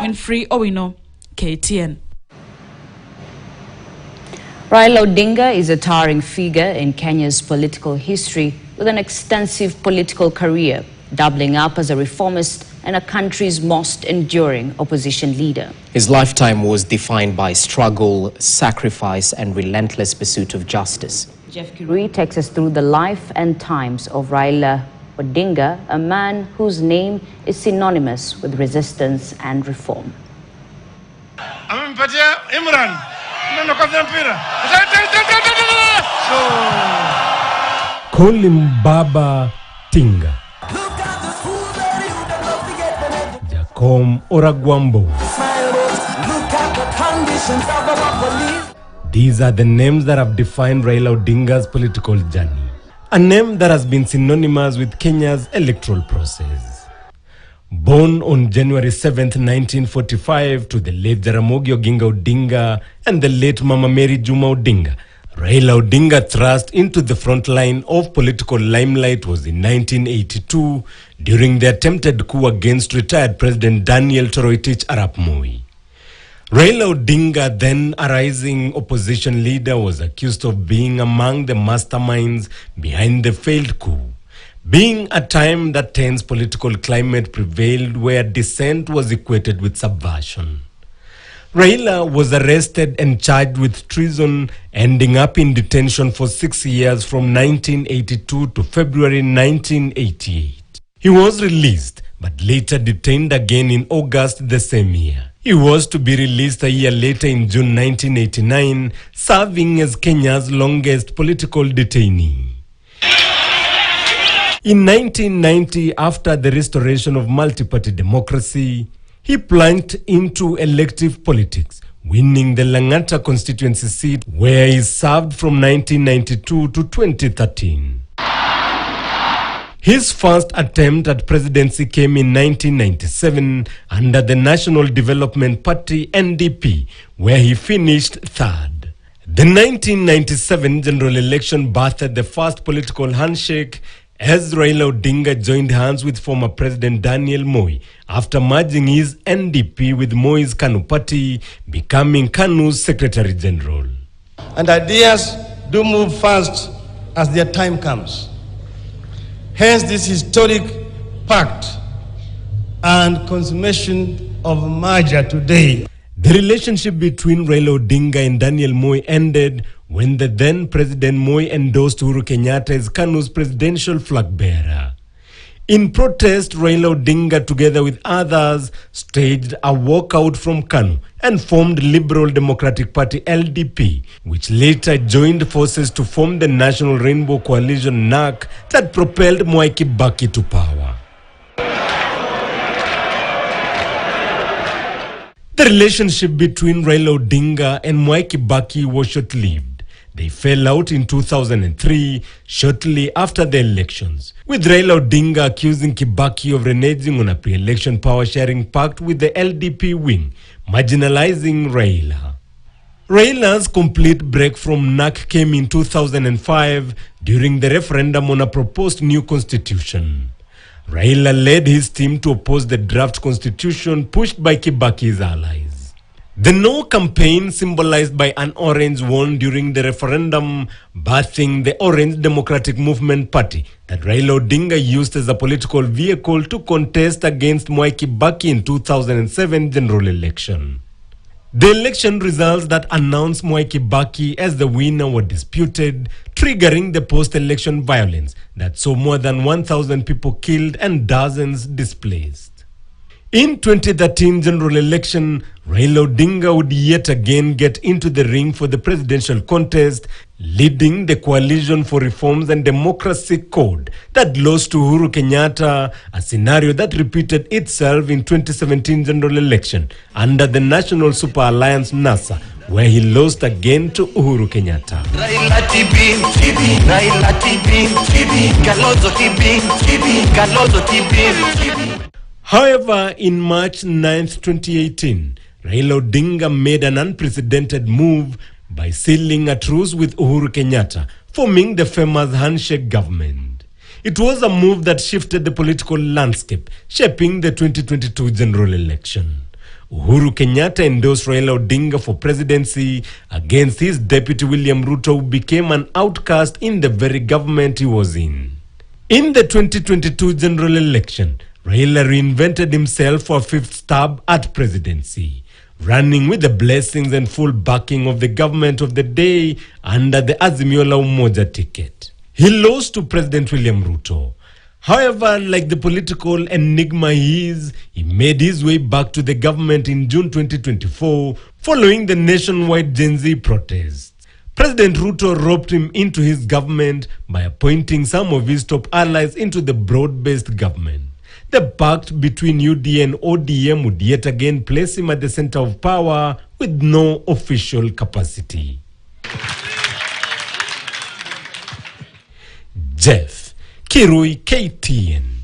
Winfrey Owino, KTN. Raila Odinga is a towering figure in Kenya's political history with an extensive political career, doubling up as a reformist and a country's most enduring opposition leader. His lifetime was defined by struggle, sacrifice, and relentless pursuit of justice. Jeff Kirui takes us through the life and times of Raila Odinga, a man whose name is synonymous with resistance and reform. Call him Baba Tinga, Jacom Oragwambo. These are the names that have defined Raila Odinga's political journey. A name that has been synonymous with Kenya's electoral process. Born on January 7th, 1945 to the late Jaramogi Oginga Odinga and the late Mama Mary Juma Odinga, Raila Odinga thrust into the front line of political limelight was in 1982 during the attempted coup against retired President Daniel Toroitich Arap Moi. Raila Odinga, then a rising opposition leader, was accused of being among the masterminds behind the failed coup, being a time that tense political climate prevailed where dissent was equated with subversion. Raila was arrested and charged with treason, ending up in detention for 6 years from 1982 to February 1988. He was released, but later detained again in August the same year. He was to be released a year later in June 1989, serving as Kenya's longest political detainee. In 1990, after the restoration of multi-party democracy, he plunged into elective politics, winning the Langata constituency seat where he served from 1992 to 2013. His first attempt at presidency came in 1997 under the National Development Party (NDP), where he finished third. The 1997 general election birthed the first political handshake as Raila Odinga joined hands with former President Daniel Moi after merging his NDP with Moi's KANU party, becoming KANU's Secretary General. And ideas do move fast as their time comes. Hence this historic pact and consummation of merger today. The relationship between Raila Odinga and Daniel Moi ended when the then President Moi endorsed Uhuru Kenyatta as KANU's presidential flag bearer. In protest, Raila Odinga, together with others, staged a walkout from KANU and formed Liberal Democratic Party (LDP), which later joined forces to form the National Rainbow Coalition (NAC) that propelled Mwai Kibaki to power. The relationship between Raila Odinga and Mwai Kibaki was short-lived. They fell out in 2003, shortly after the elections, with Raila Odinga accusing Kibaki of reneging on a pre-election power-sharing pact with the LDP wing, marginalizing Raila. Raila's complete break from NAC came in 2005 during the referendum on a proposed new constitution. Raila led his team to oppose the draft constitution pushed by Kibaki's allies. The No campaign, symbolized by an orange wand during the referendum, birthing the Orange Democratic Movement Party that Raila Odinga used as a political vehicle to contest against Mwai Kibaki in 2007 general election. The election results that announced Mwai Kibaki as the winner were disputed, triggering the post-election violence that saw more than 1,000 people killed and dozens displaced. In 2013 general election, Raila Odinga would yet again get into the ring for the presidential contest, leading the Coalition for Reforms and Democracy Code that lost to Uhuru Kenyatta, a scenario that repeated itself in 2017 general election under the National Super Alliance (NASA), where he lost again to Uhuru Kenyatta. However, in March 9, 2018, Raila Odinga made an unprecedented move by sealing a truce with Uhuru Kenyatta, forming the famous handshake government. It was a move that shifted the political landscape, shaping the 2022 general election. Uhuru Kenyatta endorsed Raila Odinga for presidency against his deputy William Ruto, who became an outcast in the very government he was in. In the 2022 general election, Raila reinvented himself for a fifth stab at presidency, running with the blessings and full backing of the government of the day under the Azimio la Umoja ticket. He lost to President William Ruto. However, like the political enigma he is, he made his way back to the government in June 2024 following the nationwide Gen Z protests. President Ruto roped him into his government by appointing some of his top allies into the broad-based government. The pact between UDA and ODM would yet again place him at the center of power with no official capacity. Jeff Kirui, KTN.